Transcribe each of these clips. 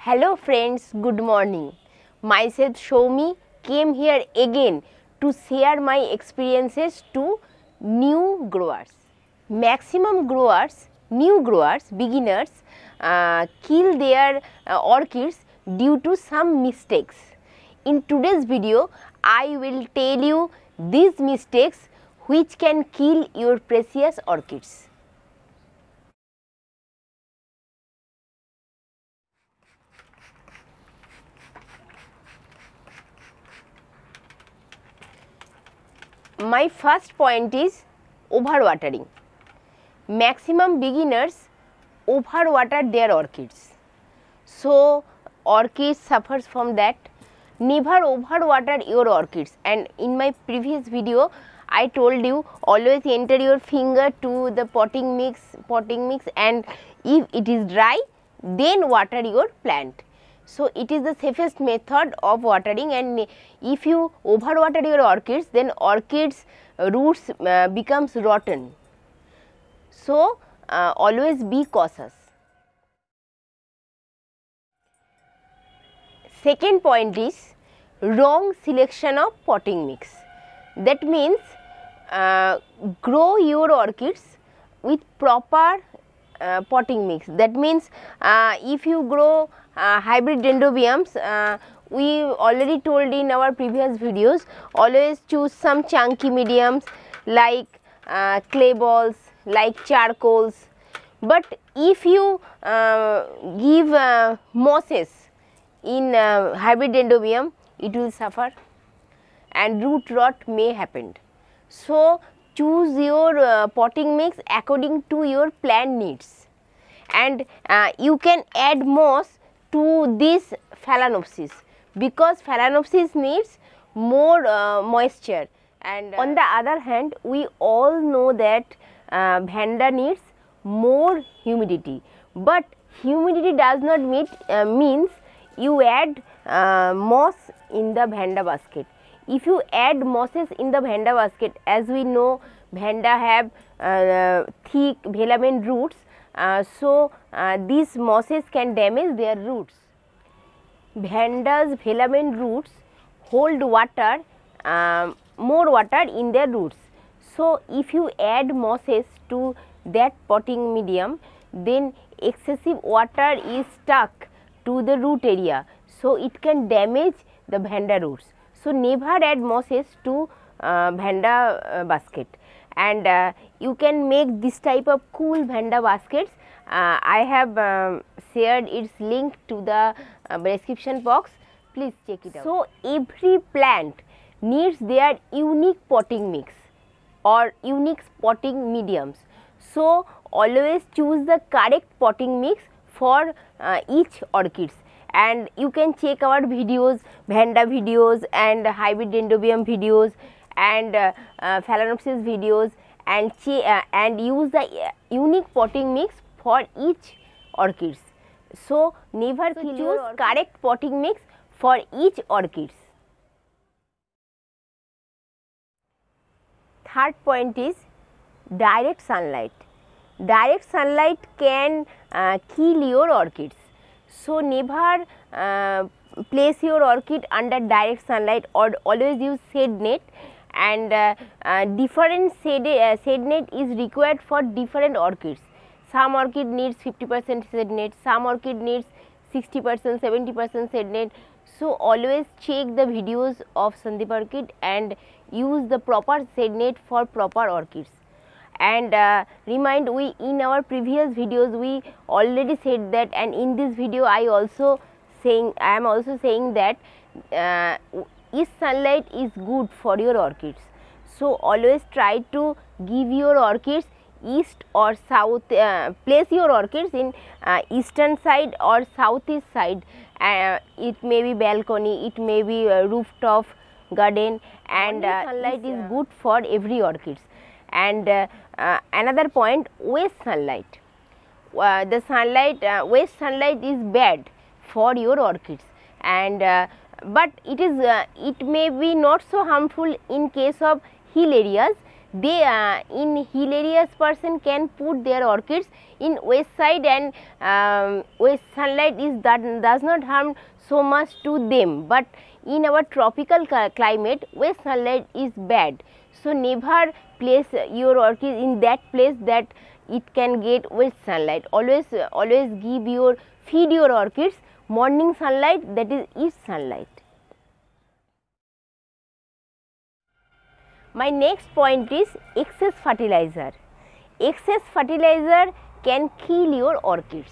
Hello friends, good morning. Myself Shoumi came here again to share my experiences to new growers. Maximum growers, new growers, beginners kill their orchids due to some mistakes. In today's video, I will tell you these mistakes which can kill your precious orchids. My first point is overwatering. Maximum beginners overwater their orchids. So, orchids suffers from that. Never overwater your orchids, and in my previous video I told you always enter your finger to the potting mix and if it is dry then water your plant. So, it is the safest method of watering, and if you overwater your orchids then orchids roots becomes rotten. So, always be cautious. Second point is wrong selection of potting mix. That means grow your orchids with proper potting mix. That means if you grow hybrid dendrobiums, we already told in our previous videos, always choose some chunky mediums like clay balls, like charcoals. But if you give mosses in hybrid dendrobium, it will suffer and root rot may happen. So, choose your potting mix according to your plant needs, and you can add moss to this Phalaenopsis because Phalaenopsis needs more moisture, and on the other hand we all know that Vanda needs more humidity, but humidity does not means you add moss in the Vanda basket. If you add mosses in the Vanda basket, as we know Vanda have thick velamen roots, so these mosses can damage their roots. Vanda's velamen roots hold water, more water in their roots. So, if you add mosses to that potting medium, then excessive water is stuck to the root area, so it can damage the Vanda roots. So, never add mosses to Vanda basket, and you can make this type of cool Vanda baskets. I have shared its link to the description box, please check it out. So, every plant needs their unique potting mix or unique potting mediums. So, always choose the correct potting mix for each orchids, and you can check our videos, Vanda videos and hybrid dendrobium videos and Phalaenopsis videos, and use the unique potting mix for each orchids. So, never choose correct potting mix for each orchids. Third point is direct sunlight. Direct sunlight can kill your orchids. So, never place your orchid under direct sunlight, or always use shade net, and different shade net is required for different orchids. Some orchid needs 50% shade net, some orchid needs 60%, 70% shade net. So, always check the videos of Sandeep Orchid and use the proper shade net for proper orchids. And remind, we in our previous videos we already said that, and in this video I am also saying that east sunlight is good for your orchids. So, always try to give your orchids east or south, place your orchids in eastern side or southeast side. It may be balcony, it may be rooftop garden, and sunlight is good for every orchids. And another point, west sunlight. The sunlight, west sunlight is bad for your orchids, and but it may be not so harmful in case of hill areas. they in hill areas person can put their orchids in west side, and west sunlight does not harm so much to them, but in our tropical climate west sunlight is bad. So never place your orchid in that place that it can get west sunlight. Always feed your orchids morning sunlight, that is east sunlight. My next point is excess fertilizer. Excess fertilizer can kill your orchids.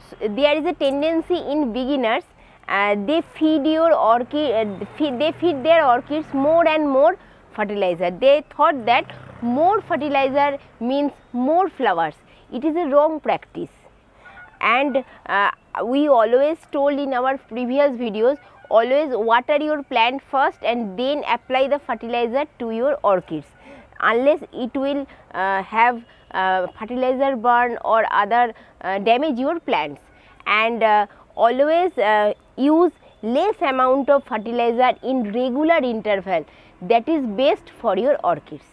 So there is a tendency in beginners, they feed your orchid, they feed their orchids more and more fertilizer. They thought that more fertilizer means more flowers. It is a wrong practice, and we always told in our previous videos, always water your plant first and then apply the fertilizer to your orchids, unless it will have fertilizer burn or other damage your plants. And always use less amount of fertilizer in regular interval, that is best for your orchids.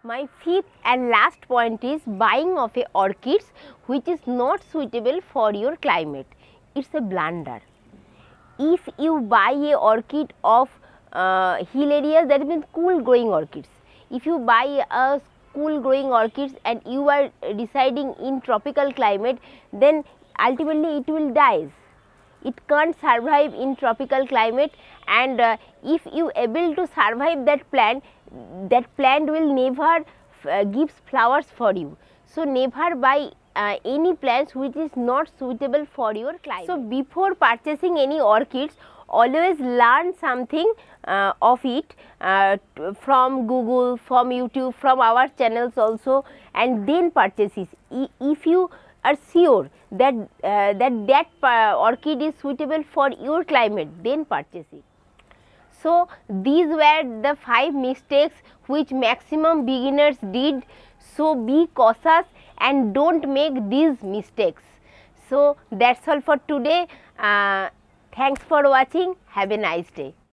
My fifth and last point is buying of a orchids which is not suitable for your climate. It's a blunder. If you buy a orchid of hill areas, that means cool growing orchids. If you buy a cool growing orchids and you are residing in tropical climate, then ultimately it will die. It can't survive in tropical climate, and if you able to survive that plant will never gives flowers for you. So never buy any plants which is not suitable for your climate. So before purchasing any orchids, always learn something of it from Google, from YouTube, from our channels also, and then purchase it. If you are sure that orchid is suitable for your climate, then purchase it. So these were the 5 mistakes which maximum beginners did. So be cautious and don't make these mistakes. So that's all for today. Thanks for watching. Have a nice day.